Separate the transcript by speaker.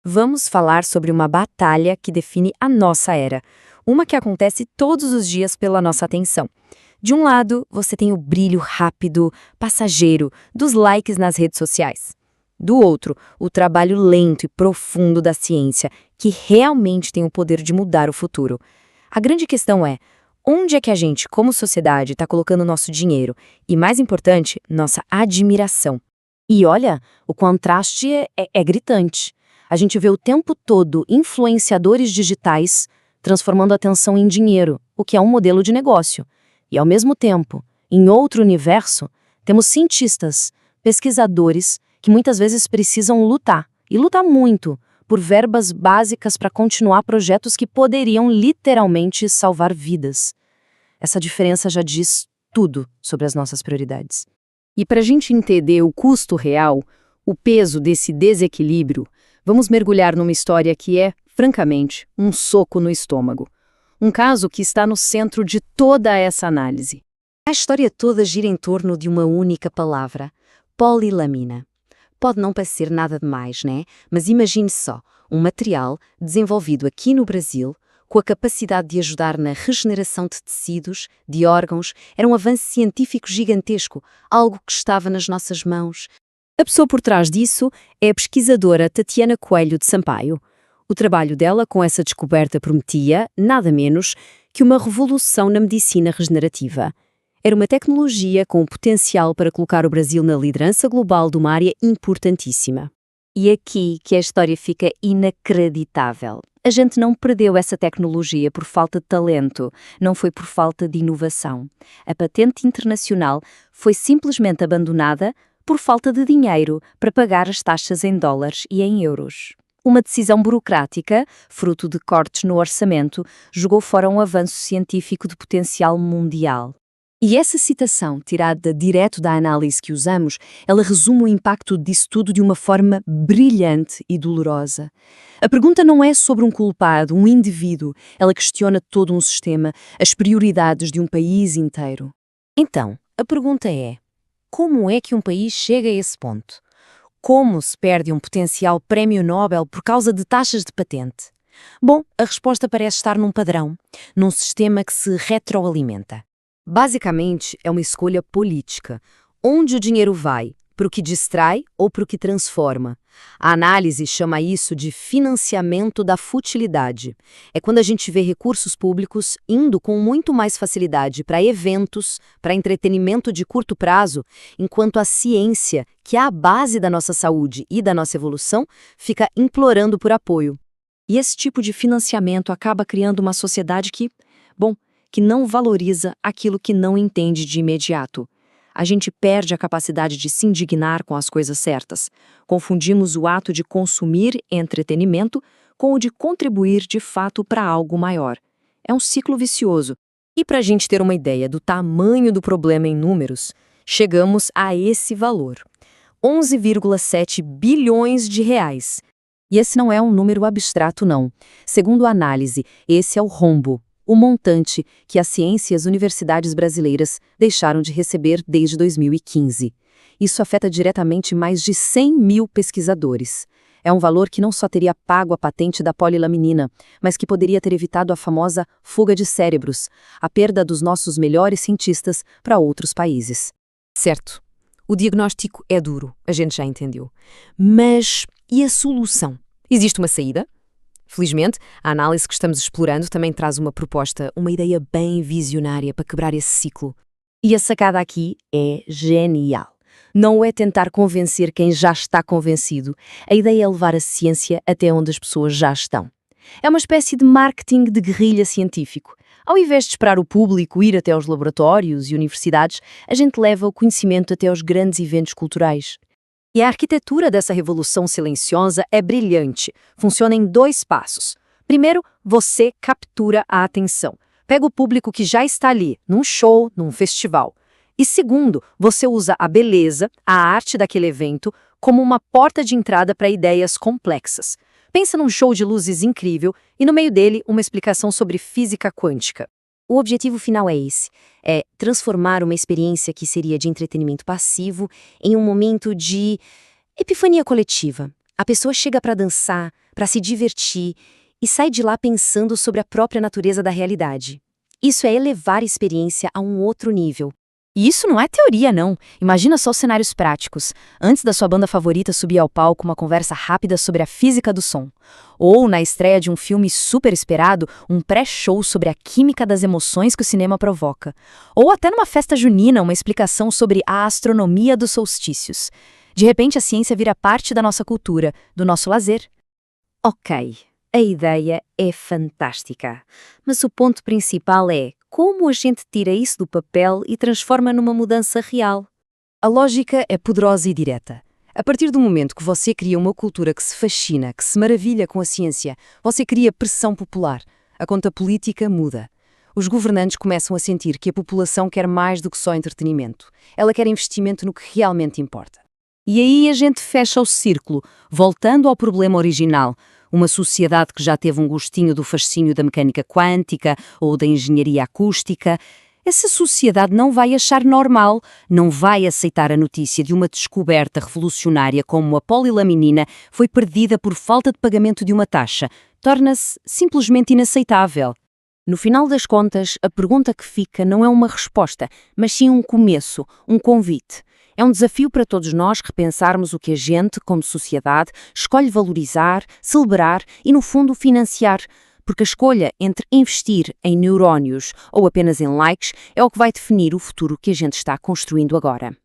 Speaker 1: vamos falar sobre uma batalha que define a nossa era, uma que acontece todos os dias pela nossa atenção. De um lado, você tem o brilho rápido, passageiro, dos likes nas redes sociais. Do outro, o trabalho lento e profundo da ciência, que realmente tem o poder de mudar o futuro. A grande questão é, onde é que a gente, como sociedade, está colocando nosso dinheiro? E, mais importante, nossa admiração.
Speaker 2: E olha, o contraste é gritante. A gente vê o tempo todo influenciadores digitais transformando a atenção em dinheiro, o que é um modelo de negócio. E, ao mesmo tempo, em outro universo, temos cientistas, pesquisadores, que muitas vezes precisam lutar, e lutar muito, por verbas básicas para continuar projetos que poderiam literalmente salvar vidas. Essa diferença já diz tudo sobre as nossas prioridades.
Speaker 1: E para a gente entender o custo real, o peso desse desequilíbrio, vamos mergulhar numa história que é, francamente, um soco no estômago. Um caso que está no centro de toda essa análise. A história toda gira em torno de uma única palavra: polilamina. Pode não parecer nada demais, né? Mas imagine só, um material desenvolvido aqui no Brasil, com a capacidade de ajudar na regeneração de tecidos, de órgãos, era um avanço científico gigantesco, algo que estava nas nossas mãos. A pessoa por trás disso é a pesquisadora Tatiana Coelho de Sampaio. O trabalho dela com essa descoberta prometia, nada menos, que uma revolução na medicina regenerativa. Era uma tecnologia com o potencial para colocar o Brasil na liderança global de uma área importantíssima. E aqui que a história fica inacreditável. A gente não perdeu essa tecnologia por falta de talento, não foi por falta de inovação. A patente internacional foi simplesmente abandonada por falta de dinheiro para pagar as taxas em dólares e em euros. Uma decisão burocrática, fruto de cortes no orçamento, jogou fora um avanço científico de potencial mundial. E essa citação, tirada direto da análise que usamos, ela resume o impacto disso tudo de uma forma brilhante e dolorosa. A pergunta não é sobre um culpado, um indivíduo, ela questiona todo um sistema, as prioridades de um país inteiro. Então, a pergunta é: como é que um país chega a esse ponto? Como se perde um potencial prémio Nobel por causa de taxas de patente? Bom, a resposta parece estar num padrão, num sistema que se retroalimenta. Basicamente, é uma escolha política. Onde o dinheiro vai? Para o que distrai ou para o que transforma? A análise chama isso de financiamento da futilidade. É quando a gente vê recursos públicos indo com muito mais facilidade para eventos, para entretenimento de curto prazo, enquanto a ciência, que é a base da nossa saúde e da nossa evolução, fica implorando por apoio. E esse tipo de financiamento acaba criando uma sociedade que não valoriza aquilo que não entende de imediato. A gente perde a capacidade de se indignar com as coisas certas. Confundimos o ato de consumir entretenimento com o de contribuir de fato para algo maior. É um ciclo vicioso. E para a gente ter uma ideia do tamanho do problema em números, chegamos a esse valor: 11,7 bilhões de reais. E esse não é um número abstrato, não. Segundo a análise, esse é o rombo, o montante que a ciência e as universidades brasileiras deixaram de receber desde 2015. Isso afeta diretamente mais de 100 mil pesquisadores. É um valor que não só teria pago a patente da polilaminina, mas que poderia ter evitado a famosa fuga de cérebros, a perda dos nossos melhores cientistas para outros países. Certo, o diagnóstico é duro, a gente já entendeu. Mas e a solução? Existe uma saída? Felizmente, a análise que estamos explorando também traz uma proposta, uma ideia bem visionária para quebrar esse ciclo. E a sacada aqui é genial. Não é tentar convencer quem já está convencido. A ideia é levar a ciência até onde as pessoas já estão. É uma espécie de marketing de guerrilha científico. Ao invés de esperar o público ir até aos laboratórios e universidades, a gente leva o conhecimento até aos grandes eventos culturais. E a arquitetura dessa revolução silenciosa é brilhante. Funciona em 2 passos. Primeiro, você captura a atenção. Pega o público que já está ali, num show, num festival. E segundo, você usa a beleza, a arte daquele evento, como uma porta de entrada para ideias complexas. Pensa num show de luzes incrível e no meio dele uma explicação sobre física quântica. O objetivo final é esse, é transformar uma experiência que seria de entretenimento passivo em um momento de epifania coletiva.
Speaker 2: A pessoa chega para dançar, para se divertir e sai de lá pensando sobre a própria natureza da realidade. Isso é elevar a experiência a um outro nível.
Speaker 1: E isso não é teoria, não. Imagina só os cenários práticos. Antes da sua banda favorita subir ao palco, uma conversa rápida sobre a física do som. Ou, na estreia de um filme super esperado, um pré-show sobre a química das emoções que o cinema provoca. Ou até numa festa junina, uma explicação sobre a astronomia dos solstícios. De repente, a ciência vira parte da nossa cultura, do nosso lazer.
Speaker 2: Ok, a ideia é fantástica. Mas o ponto principal é como a gente tira isso do papel e transforma numa mudança real.
Speaker 1: A lógica é poderosa e direta. A partir do momento que você cria uma cultura que se fascina, que se maravilha com a ciência, você cria pressão popular. A conta política muda. Os governantes começam a sentir que a população quer mais do que só entretenimento. Ela quer investimento no que realmente importa.
Speaker 2: E aí a gente fecha o círculo, voltando ao problema original. Uma sociedade que já teve um gostinho do fascínio da mecânica quântica ou da engenharia acústica, essa sociedade não vai achar normal, não vai aceitar a notícia de uma descoberta revolucionária como a polilaminina foi perdida por falta de pagamento de uma taxa. Torna-se simplesmente inaceitável. No final das contas, a pergunta que fica não é uma resposta, mas sim um começo, um convite. É um desafio para todos nós repensarmos o que a gente, como sociedade, escolhe valorizar, celebrar e, no fundo, financiar. Porque a escolha entre investir em neurónios ou apenas em likes é o que vai definir o futuro que a gente está construindo agora.